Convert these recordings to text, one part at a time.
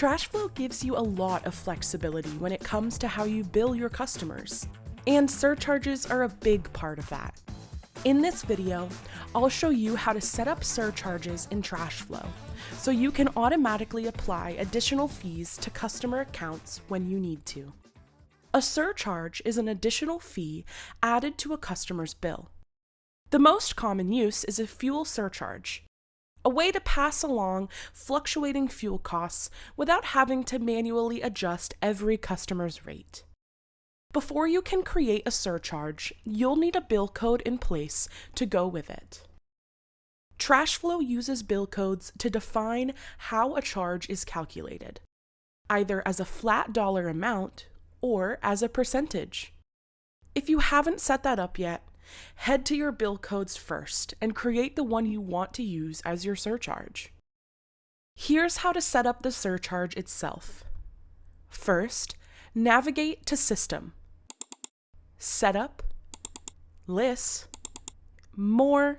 TrashFlow gives you a lot of flexibility when it comes to how you bill your customers, and surcharges are a big part of that. In this video, I'll show you how to set up surcharges in TrashFlow so you can automatically apply additional fees to customer accounts when you need to. A surcharge is an additional fee added to a customer's bill. The most common use is a fuel surcharge, a way to pass along fluctuating fuel costs without having to manually adjust every customer's rate. Before you can create a surcharge, you'll need a bill code in place to go with it. TrashFlow uses bill codes to define how a charge is calculated, either as a flat dollar amount or as a percentage. If you haven't set that up yet, head to your bill codes first and create the one you want to use as your surcharge. Here's how to set up the surcharge itself. First, navigate to System, Setup, Lists, More,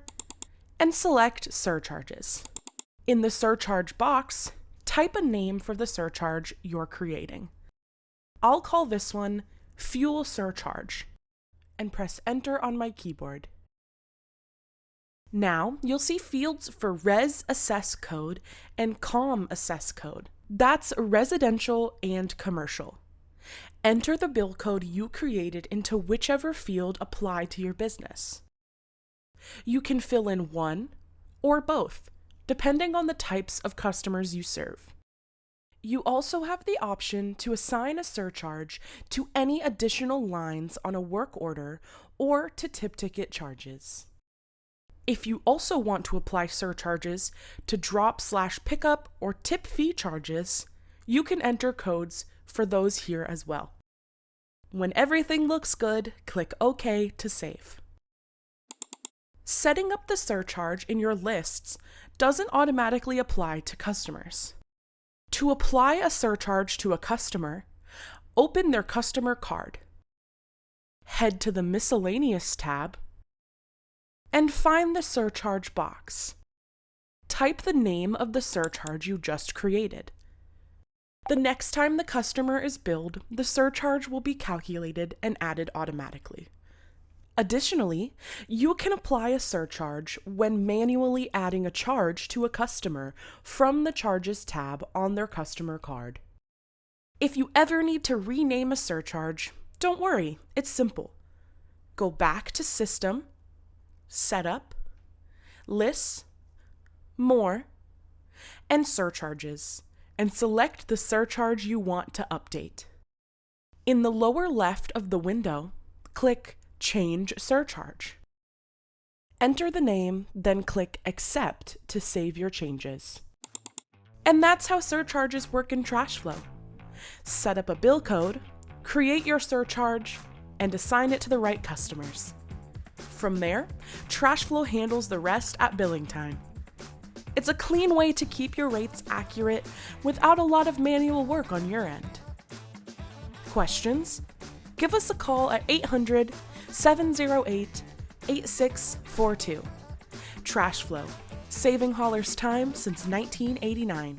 and select Surcharges. In the surcharge box, type a name for the surcharge you're creating. I'll call this one Fuel Surcharge, and press Enter on my keyboard. Now you'll see fields for Res Assess Code and Com Assess Code. That's residential and commercial. Enter the bill code you created into whichever field applied to your business. You can fill in one or both, depending on the types of customers you serve. You also have the option to assign a surcharge to any additional lines on a work order or to tip ticket charges. If you also want to apply surcharges to drop/pickup or tip fee charges, you can enter codes for those here as well. When everything looks good, click OK to save. Setting up the surcharge in your lists doesn't automatically apply to customers. To apply a surcharge to a customer, open their customer card. Head to the Miscellaneous tab and find the surcharge box. Type the name of the surcharge you just created. The next time the customer is billed, the surcharge will be calculated and added automatically. Additionally, you can apply a surcharge when manually adding a charge to a customer from the Charges tab on their customer card. If you ever need to rename a surcharge, don't worry, it's simple. Go back to System, Setup, Lists, More, and Surcharges, and select the surcharge you want to update. In the lower left of the window, click Change Surcharge. Enter the name, then click Accept to save your changes. And that's how surcharges work in TrashFlow. Set up a bill code, create your surcharge, and assign it to the right customers. From there, TrashFlow handles the rest at billing time. It's a clean way to keep your rates accurate without a lot of manual work on your end. Questions? Give us a call at 800-708-8642. TrashFlow, saving haulers time since 1989.